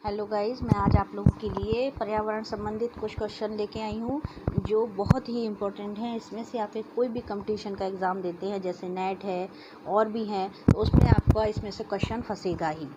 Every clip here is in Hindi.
हेलो गाइस, मैं आज आप लोगों के लिए पर्यावरण संबंधित कुछ क्वेश्चन लेके आई हूँ जो बहुत ही इम्पोर्टेंट हैं। इसमें से आप एक कोई भी कंपटीशन का एग्ज़ाम देते हैं, जैसे नेट है और भी हैं, तो उसमें आपका इसमें से क्वेश्चन फंसेगा ही।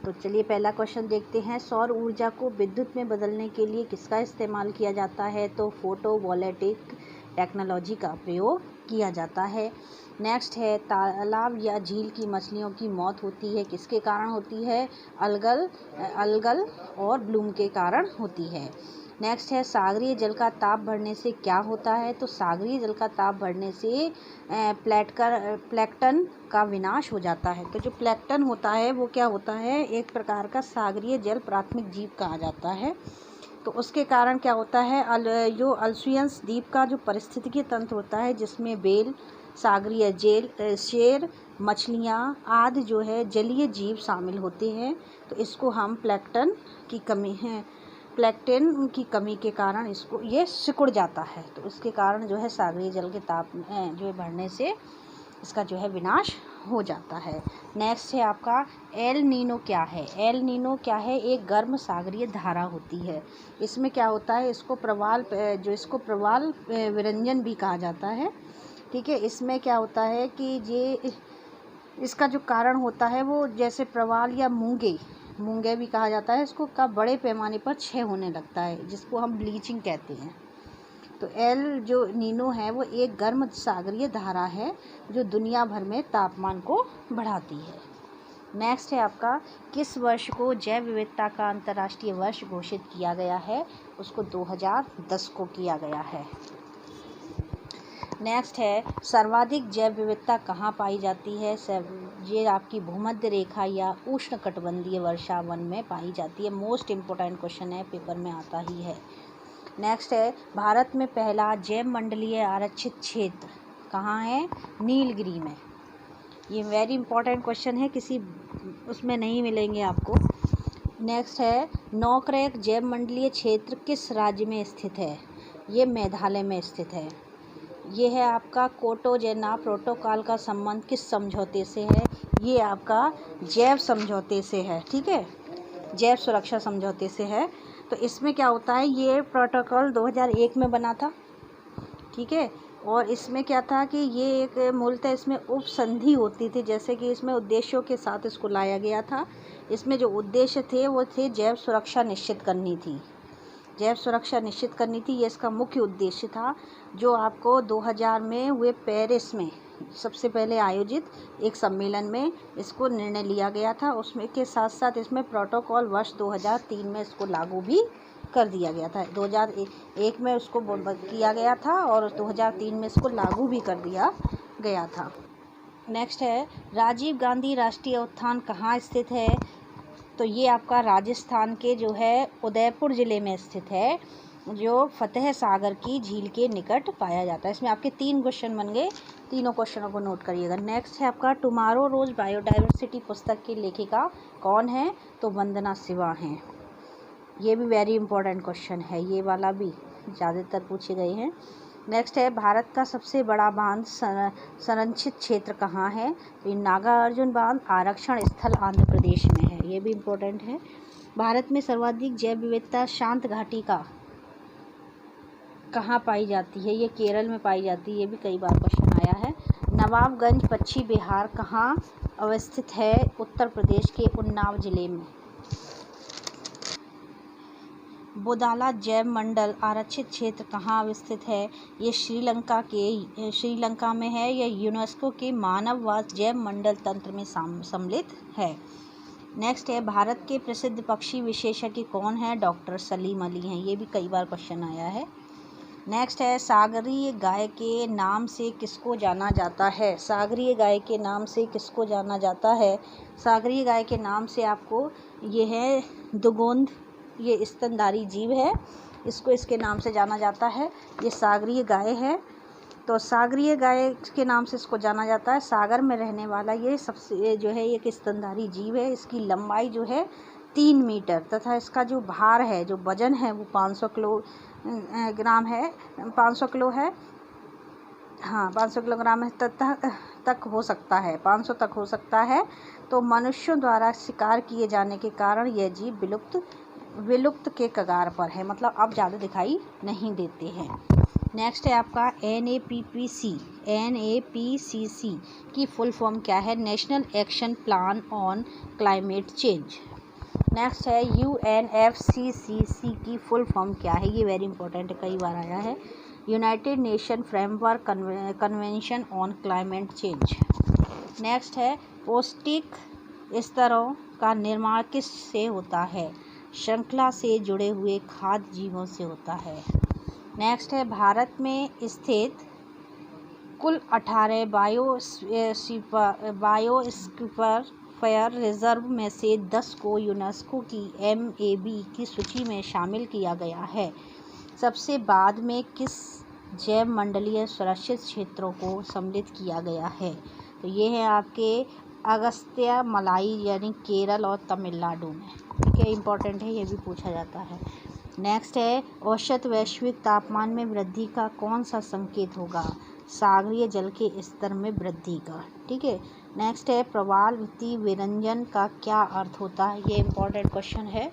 तो चलिए पहला क्वेश्चन देखते हैं। सौर ऊर्जा को विद्युत में बदलने के लिए किसका इस्तेमाल किया जाता है? तो फोटोवोल्टिक टेक्नोलॉजी का प्रयोग किया जाता है। नेक्स्ट है, तालाब या झील की मछलियों की मौत होती है, किसके कारण होती है? अलगल और ब्लूम के कारण होती है। नेक्स्ट है, सागरीय जल का ताप बढ़ने से क्या होता है? तो सागरीय जल का ताप बढ़ने से प्लैंकटन का विनाश हो जाता है। तो जो प्लैंकटन होता है वो क्या होता है? एक प्रकार का सागरीय जल प्राथमिक जीव कहा जाता है। तो उसके कारण क्या होता है, जो अल्सियंस द्वीप का जो पारिस्थितिकी तंत्र होता है, जिसमें व्हेल, सागरीय शेर, मछलियाँ आदि जो है जलीय जीव शामिल होते हैं, तो इसको हम प्लैंकटन की कमी के कारण इसको ये सिकुड़ जाता है। तो उसके कारण जो है सागरीय जल के ताप जो बढ़ने से इसका जो है विनाश हो जाता है। नेक्स्ट है आपका एल नीनो क्या है? एल नीनो क्या है? एक गर्म सागरीय धारा होती है। इसमें क्या होता है, इसको प्रवाल विरंजन भी कहा जाता है। ठीक है, इसमें क्या होता है कि ये इसका जो कारण होता है वो जैसे प्रवाल या मूंगे भी कहा जाता है, इसको का बड़े पैमाने पर क्षय होने लगता है, जिसको हम ब्लीचिंग कहते हैं। तो एल जो नीनो है वो एक गर्म सागरीय धारा है जो दुनिया भर में तापमान को बढ़ाती है। नेक्स्ट है आपका, किस वर्ष को जैव विविधता का अंतर्राष्ट्रीय वर्ष घोषित किया गया है? उसको 2010 को किया गया है। नेक्स्ट है, सर्वाधिक जैव विविधता कहाँ पाई जाती है? ये आपकी भूमध्य रेखा या उष्णकटिबंधीय वर्षा वन में पाई जाती है। मोस्ट इम्पोर्टेंट क्वेश्चन है, पेपर में आता ही है। नेक्स्ट है, भारत में पहला जैव मंडलीय आरक्षित क्षेत्र कहाँ है? नीलगिरी में। ये वेरी इंपॉर्टेंट क्वेश्चन है, किसी उसमें नहीं मिलेंगे आपको। नेक्स्ट है, नौकरेक जैव मंडलीय क्षेत्र किस राज्य में स्थित है? ये मेघालय में स्थित है। ये है आपका कोटोजेना प्रोटोकॉल का संबंध किस समझौते से है? ये आपका जैव समझौते से है। ठीक है, जैव सुरक्षा समझौते से है। तो इसमें क्या होता है, ये प्रोटोकॉल 2001 में बना था। ठीक है, और इसमें क्या था कि ये एक मूलतः इसमें उपसंधि होती थी, जैसे कि इसमें उद्देश्यों के साथ इसको लाया गया था। इसमें जो उद्देश्य थे वो थे जैव सुरक्षा निश्चित करनी थी। जैव सुरक्षा निश्चित करनी थी, ये इसका मुख्य उद्देश्य था, जो आपको 2000 में हुए पेरिस में सबसे पहले आयोजित एक सम्मेलन में इसको निर्णय लिया गया था। उसमें के साथ साथ इसमें प्रोटोकॉल वर्ष 2003 में इसको लागू भी कर दिया गया था। 2001 में उसको किया गया था और 2003 में इसको लागू भी कर दिया गया था। नेक्स्ट है, राजीव गांधी राष्ट्रीय उद्यान कहाँ स्थित है? तो ये आपका राजस्थान के जो है उदयपुर ज़िले में स्थित है, जो फतेह सागर की झील के निकट पाया जाता है। इसमें आपके 3 क्वेश्चन बन गए, तीनों क्वेश्चनों को नोट करिएगा। नेक्स्ट है आपका, टुमारो रोज बायोडाइवर्सिटी पुस्तक की लेखिका कौन है? तो वंदना शिवा हैं। ये भी वेरी इंपॉर्टेंट क्वेश्चन है, ये वाला भी ज़्यादातर पूछे गए हैं। नेक्स्ट है, भारत का सबसे बड़ा बांध संरक्षित क्षेत्र कहाँ है? तो नागार्जुन बांध आरक्षण स्थल आंध्र प्रदेश में है। ये भी इम्पोर्टेंट है। भारत में सर्वाधिक जैव विविधता शांत घाटी का कहाँ पाई जाती है? ये केरल में पाई जाती है। ये भी कई बार क्वेश्चन आया है। नवाबगंज पश्चिमी बिहार कहाँ अवस्थित है? उत्तर प्रदेश के उन्नाव जिले में। बुदाला जैव मंडल आरक्षित क्षेत्र कहाँ अवस्थित है? ये श्रीलंका में है। यह यूनेस्को के मानववाद जैव मंडल तंत्र में सम्मिलित है। नेक्स्ट है, भारत के प्रसिद्ध पक्षी विशेषज्ञ कौन है? डॉक्टर सलीम अली हैं। ये भी कई बार क्वेश्चन आया है। नेक्स्ट है, सागरीय गाय के नाम से किसको जाना जाता है? सागरीय गाय के नाम से किसको जाना जाता है? सागरीय गाय के नाम से आपको ये है दुगोंद, ये स्तनधारी जीव है, इसको इसके नाम से जाना जाता है। ये सागरीय गाय है, तो सागरीय गाय के नाम से इसको जाना जाता है। सागर में रहने वाला ये सबसे जो है एक स्तनधारी जीव है। इसकी लंबाई जो है 3 मीटर तथा इसका जो भार है, जो वजन है वो 500 किलो है। हाँ 500 किलोग्राम तक हो सकता है, 500 तक हो सकता है। तो मनुष्यों द्वारा शिकार किए जाने के कारण यह जीव विलुप्त के कगार पर है, मतलब अब ज़्यादा दिखाई नहीं देते हैं। नेक्स्ट है आपका NAPCC की फुल फॉर्म क्या है? National action plan on climate change. Next है UNFCCC की फुल फॉर्म क्या है? ये वेरी इंपॉर्टेंट है, कई बार आया है। United nation framework convention on climate change. Next है पौष्टिक स्तरों का निर्माण किससे होता है? श्रृंखला से जुड़े हुए खाद्य जीवों से होता है। नेक्स्ट है भारत में स्थित कुल 18 बायोस्फीयर रिजर्व में से 10 को यूनेस्को की MAB की सूची में शामिल किया गया है। सबसे बाद में किस जैव मंडलीय सुरक्षित क्षेत्रों को सम्मिलित किया गया है? तो ये है आपके अगस्त्य मलाई, यानी केरल और तमिलनाडु में। ठीक है, इम्पॉर्टेंट है, ये भी पूछा जाता है। नेक्स्ट है औसत वैश्विक तापमान में वृद्धि का कौन सा संकेत होगा? सागरीय जल के स्तर में वृद्धि का। ठीक है। नेक्स्ट है प्रवालवृत्ति विरंजन का क्या अर्थ होता है? ये इम्पॉर्टेंट क्वेश्चन है।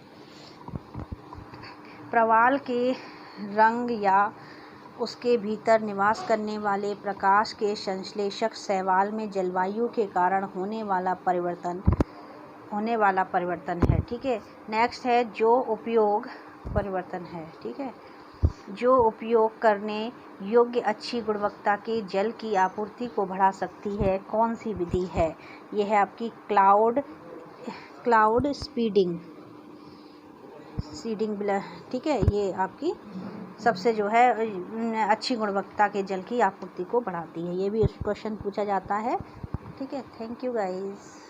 प्रवाल के रंग या उसके भीतर निवास करने वाले प्रकाश के संश्लेषक शैवाल में जलवायु के कारण होने वाला परिवर्तन है। ठीक है। नेक्स्ट है जो उपयोग करने योग्य अच्छी गुणवत्ता के जल की आपूर्ति को बढ़ा सकती है, कौन सी विधि है? यह है आपकी क्लाउड सीडिंग। ठीक है, ये आपकी सबसे जो है अच्छी गुणवत्ता के जल की आपूर्ति को बढ़ाती है। ये भी क्वेश्चन पूछा जाता है। ठीक है, थैंक यू गाइस।